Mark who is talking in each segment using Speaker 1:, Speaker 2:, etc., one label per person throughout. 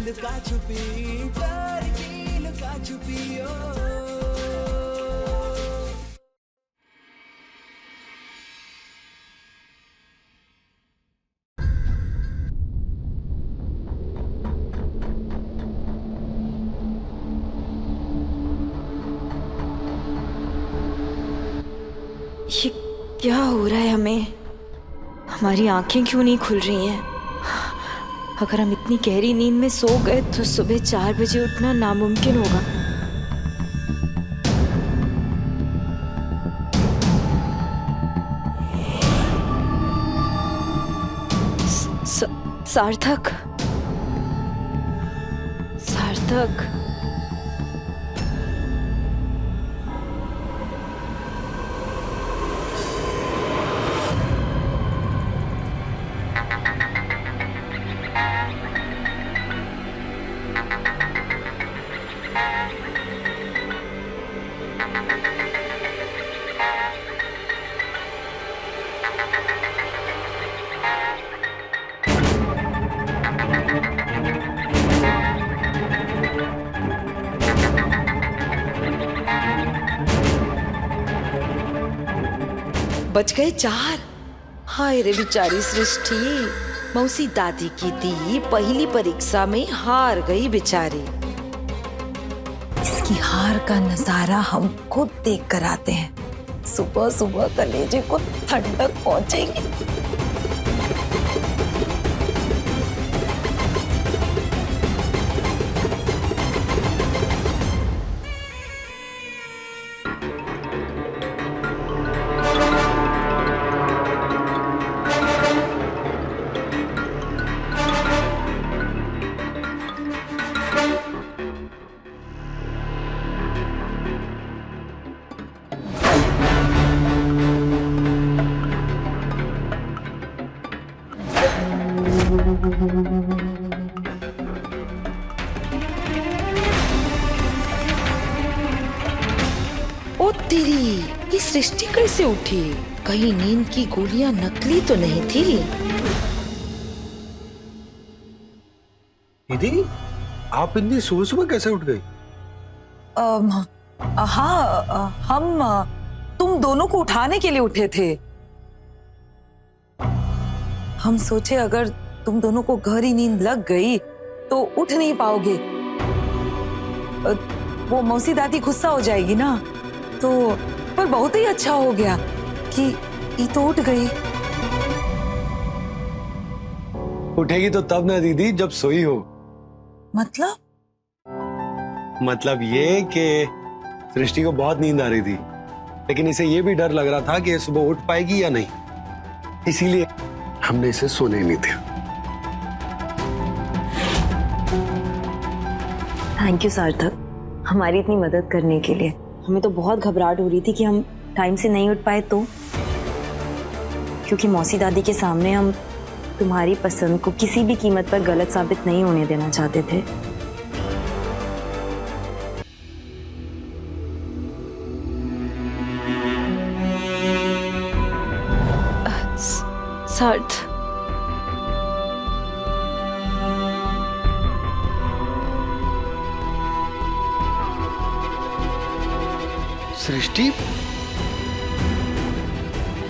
Speaker 1: लुका छुपी, प्यार की लुका छुपी ओ।
Speaker 2: ये क्या हो रहा है हमें? हमारी आंखें क्यों नहीं खुल रही हैं? अगर हम इतनी गहरी नींद में सो गए तो सुबह 4 बजे उठना नामुमकिन होगा। सार्थक, सार्थक,
Speaker 3: बच गए 4। हाय रे बेचारी सृष्टि, मौसी दादी की दी पहली परीक्षा में हार गई बेचारी।
Speaker 4: इसकी हार का नजारा हम खुद देख कर आते हैं। सुबह सुबह कलेजे को ठंडक पहुंचेगी।
Speaker 3: ओ तेरी, ये सृष्टि कैसे उठी? कहीं नींद की गोलियां नकली तो नहीं थी?
Speaker 5: दीदी, आप इतनी सुबह सुबह कैसे उठ गई?
Speaker 4: हाँ, हम तुम दोनों को उठाने के लिए उठे थे। हम सोचे अगर तुम दोनों को गहरी नींद लग गई तो उठ नहीं पाओगे। वो मौसी दादी गुस्सा हो जाएगी ना। तो पर बहुत ही अच्छा हो गया कि ये तो उठ गई।
Speaker 5: उठेगी तो तब ना दीदी, जब सोई हो। मतलब ये कि सृष्टि को बहुत नींद आ रही थी, लेकिन इसे ये भी डर लग रहा था कि ये सुबह उठ पाएगी या नहीं, इसीलिए हमने इसे सोने नहीं दिया।
Speaker 2: थैंक यू सार्थक, हमारी इतनी मदद करने के लिए। हमें तो बहुत घबराहट हो रही थी कि हम टाइम से नहीं उठ पाए तो, क्योंकि मौसी दादी के सामने हम तुम्हारी पसंद को किसी भी कीमत पर गलत साबित नहीं होने देना चाहते थे। सार्थ,
Speaker 5: सृष्टि,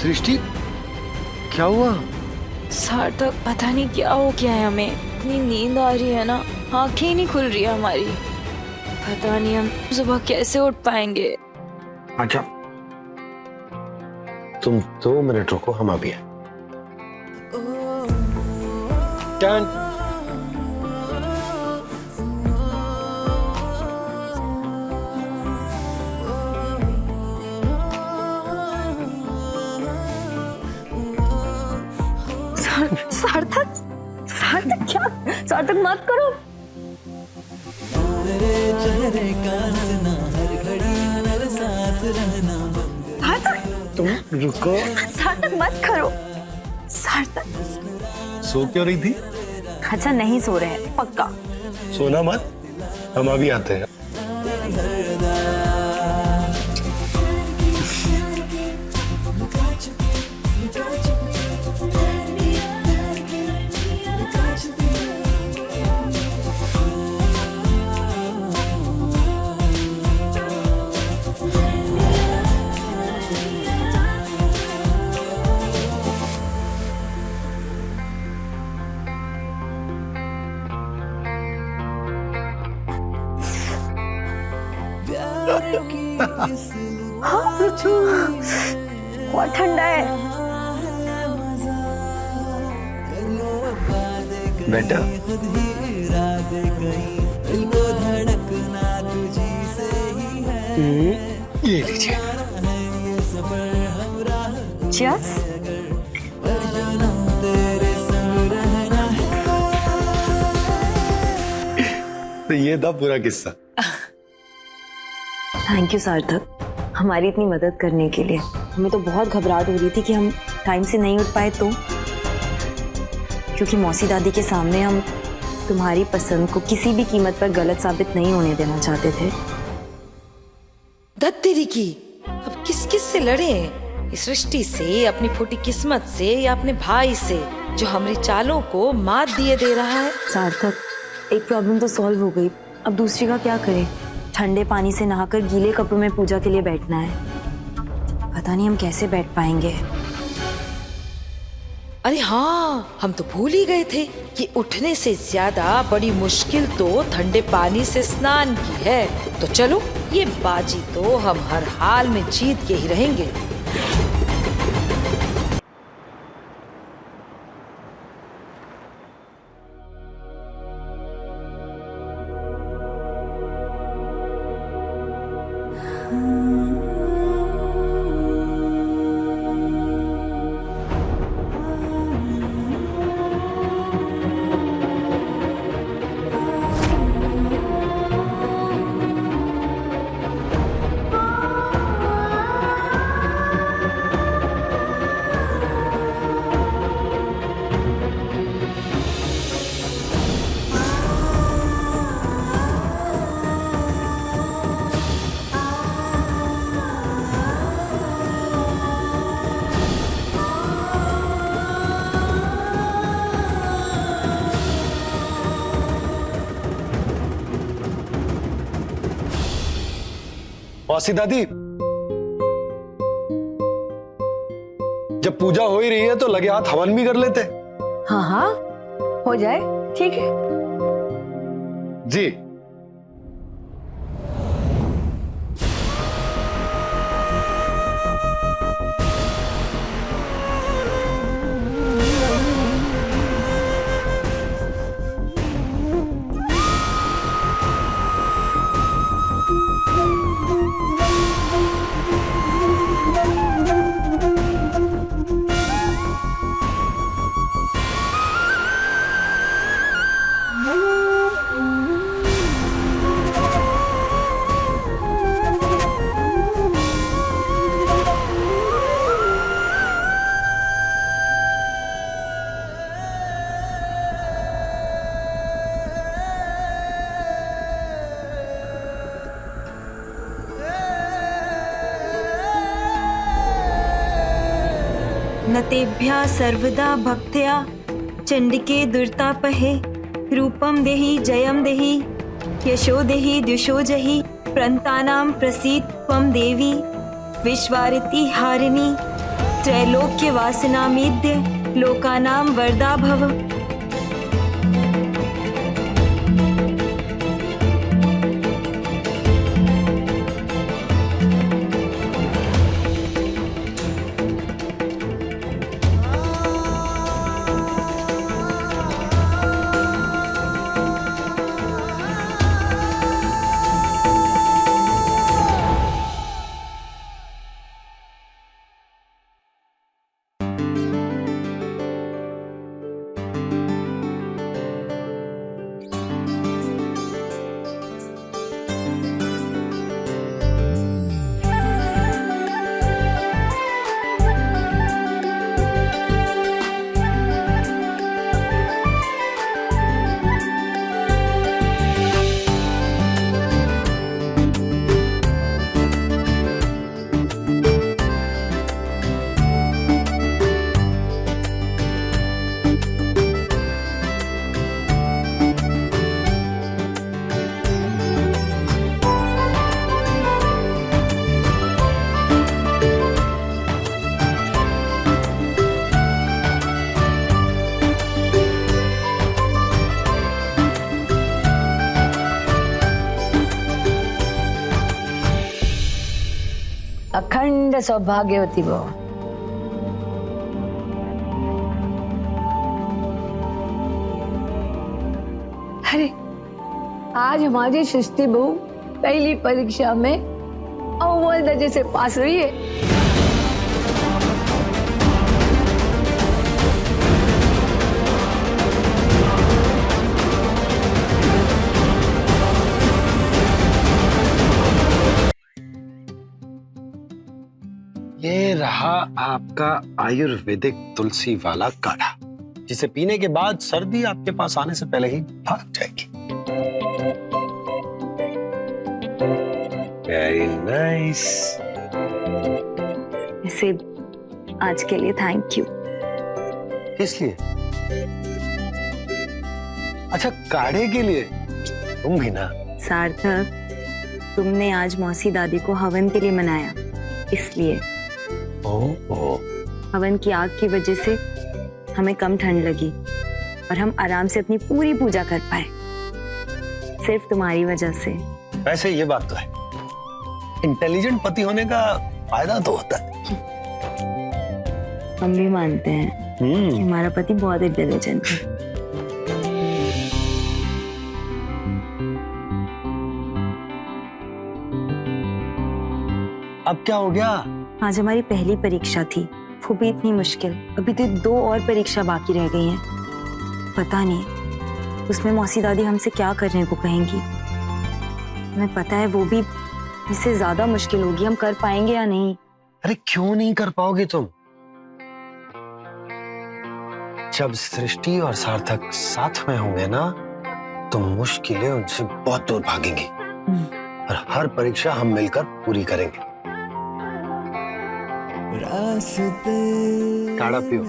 Speaker 5: सृष्टि, क्या हुआ?
Speaker 2: सार्थक, पता नहीं क्या हो गया है हमें। इतनी नींद आ रही है ना, आंखें ही नहीं खुल रही है हमारी। पता नहीं हम सुबह कैसे उठ पाएंगे।
Speaker 5: अच्छा, तुम 2 मिनट रुको, हम अभी आए।
Speaker 2: सार्थक, सार्थक क्या? सार्थक मत करो। सार्थक,
Speaker 5: तुम रुको।
Speaker 2: सार्थक मत करो। सार्थक,
Speaker 5: सो क्यों रही थी?
Speaker 2: अच्छा नहीं सो रहे हैं पक्का।
Speaker 5: सोना मत, हम अभी आते हैं।
Speaker 2: बहुत ठंडा है।
Speaker 5: बेटा ये लीजिए।
Speaker 2: Cheers।
Speaker 5: तो ये था पूरा किस्सा।
Speaker 2: थैंक यू सार्थक, हमारी इतनी मदद करने के लिए। हमें तो बहुत घबराहट हो रही थी कि हम टाइम से नहीं उठ पाए तो, क्योंकि मौसी दादी के सामने हम तुम्हारी पसंद को किसी भी कीमत पर गलत साबित नहीं होने देना चाहते थे।
Speaker 3: धत्तेरी की, अब किस किस से लड़े? इस सृष्टि से, अपनी फूटी किस्मत से, या अपने भाई से जो हमारी चालों को मात दिए दे रहा है?
Speaker 2: सार्थक, एक प्रॉब्लम तो सॉल्व हो गई, अब दूसरी का क्या करें? ठंडे पानी से नहाकर गीले कपड़ों में पूजा के लिए बैठना है। पता नहीं हम कैसे बैठ पाएंगे।
Speaker 3: अरे हाँ, हम तो भूल ही गए थे कि उठने से ज्यादा बड़ी मुश्किल तो ठंडे पानी से स्नान की है। तो चलो, ये बाजी तो हम हर हाल में जीत के ही रहेंगे।
Speaker 5: मौसी दादी, जब पूजा हो ही रही है तो लगे हाथ हवन भी कर लेते।
Speaker 4: हाँ हाँ, हो जाए, ठीक है।
Speaker 5: जी।
Speaker 2: नतेभ्यः सर्वदा भक्त्या चंडिके दुर्तापहे रूपम देहि जयम देहि यशो देहि द्युषो जहि प्रंतानां प्रसीद त्वं देवी विश्वारिति हारिणी त्रैलोक्य वासनामीद्य लोकानां वरदा भव।
Speaker 6: अखंड सौभाग्यवती भव। अरे आज हमारी सृष्टि बहू पहली परीक्षा में अव्वल दर्जे से पास हुई है।
Speaker 5: ये रहा आपका आयुर्वेदिक तुलसी वाला काढ़ा, जिसे पीने के बाद सर्दी आपके पास आने से पहले ही भाग जाएगी। Very nice.
Speaker 2: वैसे आज के लिए थैंक यू।
Speaker 5: किस लिए? अच्छा, काढ़े के लिए? तुम भी ना।
Speaker 2: सार्थक, तुमने आज मौसी दादी को हवन के लिए मनाया, इसलिए। हवन की आग की वजह से हमें कम ठंड लगी और हम आराम से अपनी पूरी पूजा कर पाए, सिर्फ तुम्हारी वजह से।
Speaker 5: वैसे ये बात तो है, इंटेलिजेंट पति होने का फायदा तो होता है।
Speaker 2: हम भी मानते हैं कि हमारा पति बहुत इंटेलिजेंट है।
Speaker 5: अब क्या हो गया?
Speaker 2: आज हमारी पहली परीक्षा थी, वो भी इतनी मुश्किल। अभी तो 2 और परीक्षा बाकी रह गई हैं। पता नहीं उसमें मौसी दादी हमसे क्या करने को कहेंगी। हमें पता है वो भी इससे ज्यादा मुश्किल होगी, हम कर पाएंगे या नहीं।
Speaker 5: अरे क्यों नहीं कर पाओगे तुम? जब सृष्टि और सार्थक साथ में होंगे ना, तो मुश्किलें उनसे बहुत दूर भागेंगी और हर परीक्षा हम मिलकर पूरी करेंगे।
Speaker 1: रास्ते
Speaker 5: काढ़ा पियो।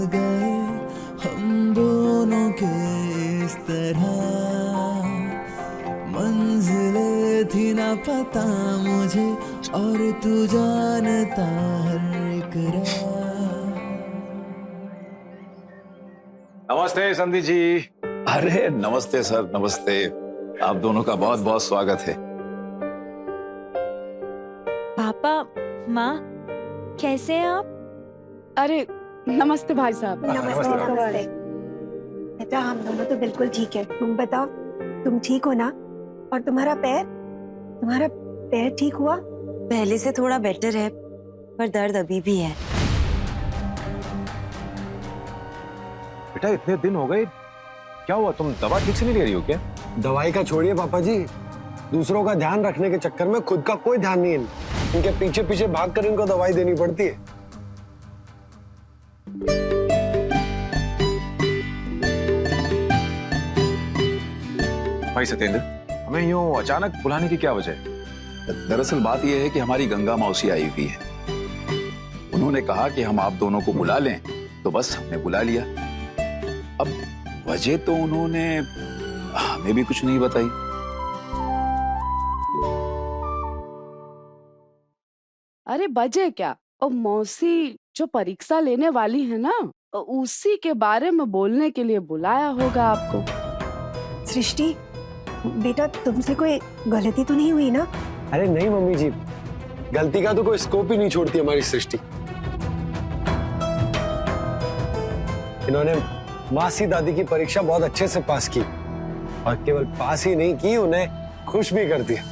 Speaker 1: गए हम दोनों के इस तरह, मंजिले थी ना पता मुझे और तू जानता हर एक राह।
Speaker 7: नमस्ते संधि जी।
Speaker 8: अरे नमस्ते सर, नमस्ते। आप दोनों का बहुत बहुत स्वागत है।
Speaker 2: पापा, माँ, कैसे हैं आप?
Speaker 9: अरे नमस्ते भाई साहब।
Speaker 10: नमस्ते। बेटा हम दोनों तो बिल्कुल ठीक है। तुम बताओ, तुम ठीक हो ना? और तुम्हारा पैर ठीक हुआ?
Speaker 2: पहले से थोड़ा बेटर है, पर दर्द अभी भी है।
Speaker 7: बेटा इतने दिन हो गए, क्या हुआ? तुम दवा ठीक से नहीं ले रही हो क्या?
Speaker 5: दवाई का छोड़िए पापा जी, दूसरों का ध्यान रखने के चक्कर में खुद का कोई ध्यान नहीं है। इनके पीछे पीछे भागकर इनको दवाई देनी पड़ती है।
Speaker 7: भाई सत्येंद्र, हमें यूं अचानक बुलाने की क्या वजह है?
Speaker 8: दरअसल बात यह है कि हमारी गंगा मौसी आई हुई है। उन्होंने कहा कि हम आप दोनों को बुला लें, तो बस हमने बुला लिया। अब वजह तो उन्होंने हमें भी कुछ नहीं बताई।
Speaker 9: अरे बजे क्या, और मौसी जो परीक्षा लेने वाली है ना, उसी के बारे में बोलने के लिए बुलाया होगा आपको।
Speaker 10: सृष्टि बेटा, तुमसे कोई गलती तो नहीं हुई ना?
Speaker 5: अरे नहीं मम्मी जी, गलती का तो कोई स्कोप ही नहीं छोड़ती हमारी सृष्टि। इन्होंने मासी दादी की परीक्षा बहुत अच्छे से पास की, और केवल पास ही नहीं की, उन्हें खुश भी कर दिया।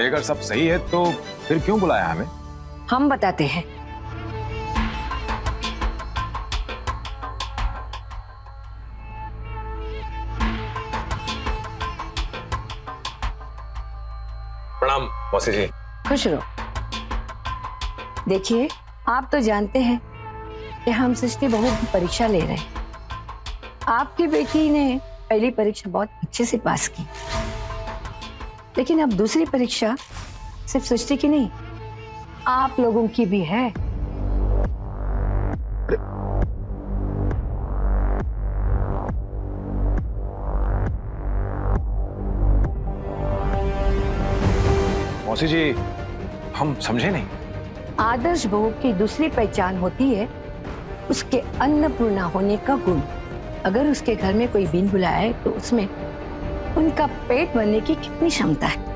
Speaker 7: अगर सब सही है तो फिर क्यों बुलाया हमें?
Speaker 6: हम बताते हैं।
Speaker 7: प्रणाम मौसी जी।
Speaker 6: खुश रहो। देखिए, आप तो जानते हैं कि हम सृष्टि बहू की परीक्षा ले रहे हैं। आपकी बेटी ने पहली परीक्षा बहुत अच्छे से पास की, लेकिन अब दूसरी परीक्षा सिर्फ सृष्टि की नहीं, आप लोगों की भी है।
Speaker 7: मौसी जी, हम समझे नहीं।
Speaker 6: आदर्श बहू की दूसरी पहचान होती है उसके अन्नपूर्णा होने का गुण। अगर उसके घर में कोई बीन बुलाए तो उसमें उनका पेट भरने की कितनी क्षमता है।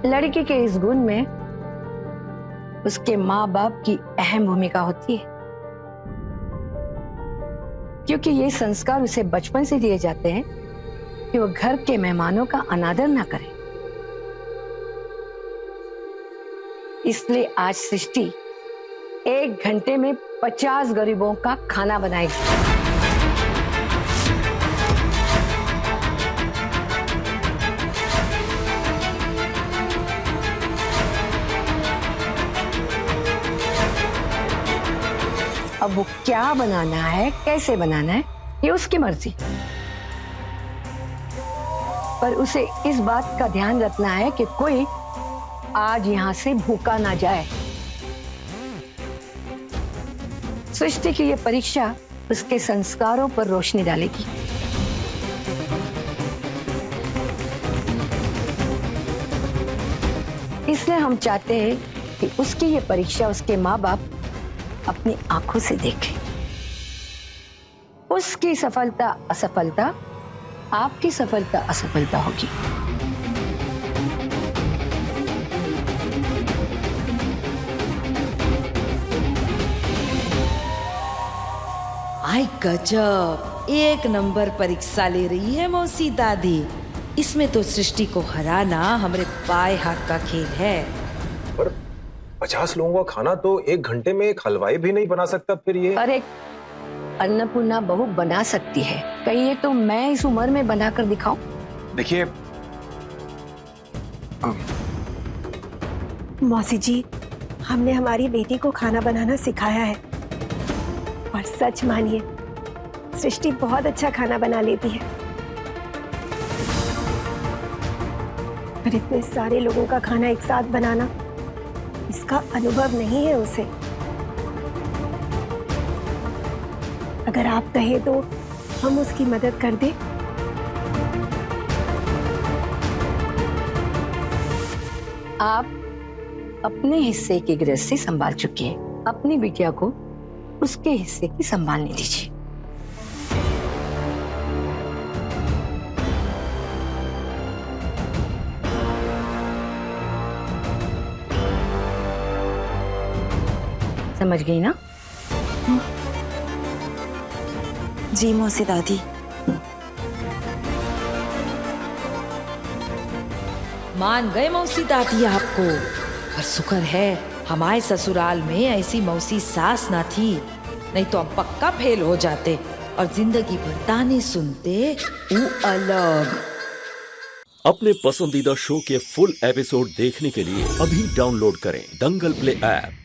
Speaker 6: लड़की के इस गुण में उसके माँ बाप की अहम भूमिका होती है, क्योंकि ये संस्कार उसे बचपन से दिए जाते हैं कि वो घर के मेहमानों का अनादर ना करे। इसलिए आज सृष्टि 1 घंटे में 50 गरीबों का खाना बनाएगी। अब वो क्या बनाना है, कैसे बनाना है, ये उसकी मर्जी, पर उसे इस बात का ध्यान रखना है कि कोई आज यहां से भूखा ना जाए। सृष्टि की ये परीक्षा उसके संस्कारों पर रोशनी डालेगी। इसलिए हम चाहते हैं कि उसकी ये परीक्षा उसके माँ बाप अपनी आंखों से देखें। उसकी सफलता असफलता आपकी सफलता असफलता होगी।
Speaker 3: आई गजब, 1 नंबर परीक्षा ले रही है मौसी दादी। इसमें तो सृष्टि को हराना हमारे बाएं हाथ का खेल है।
Speaker 7: पर 50 लोगों का खाना तो 1 घंटे में एक हलवाई भी नहीं बना सकता। फिर ये
Speaker 6: अरे अन्नपूर्णा बहू बना सकती है, कहिए तो मैं इस उम्र में बनाकर दिखाऊं?
Speaker 7: देखिए
Speaker 10: मौसी जी, हमने हमारी बेटी को खाना बनाना सिखाया है और सच मानिए सृष्टि बहुत अच्छा खाना बना लेती है। पर इतने सारे लोगों का खाना एक साथ बनाना, इसका अनुभव नहीं है उसे। अगर आप कहें तो हम उसकी मदद कर दें।
Speaker 6: आप अपने हिस्से की गृहस्थी संभाल चुके हैं, अपनी बिटिया को उसके हिस्से की संभालने दीजिए। समझ गई ना?
Speaker 2: जी मौसी दादी।
Speaker 3: मान गए मौसी दादी आपको, पर शुक्र है हमारे ससुराल में ऐसी मौसी सास ना थी, नहीं तो हम पक्का फेल हो जाते और जिंदगी भर ताने सुनते वो अलग।
Speaker 11: अपने पसंदीदा शो के फुल एपिसोड देखने के लिए अभी डाउनलोड करें दंगल प्ले ऐप।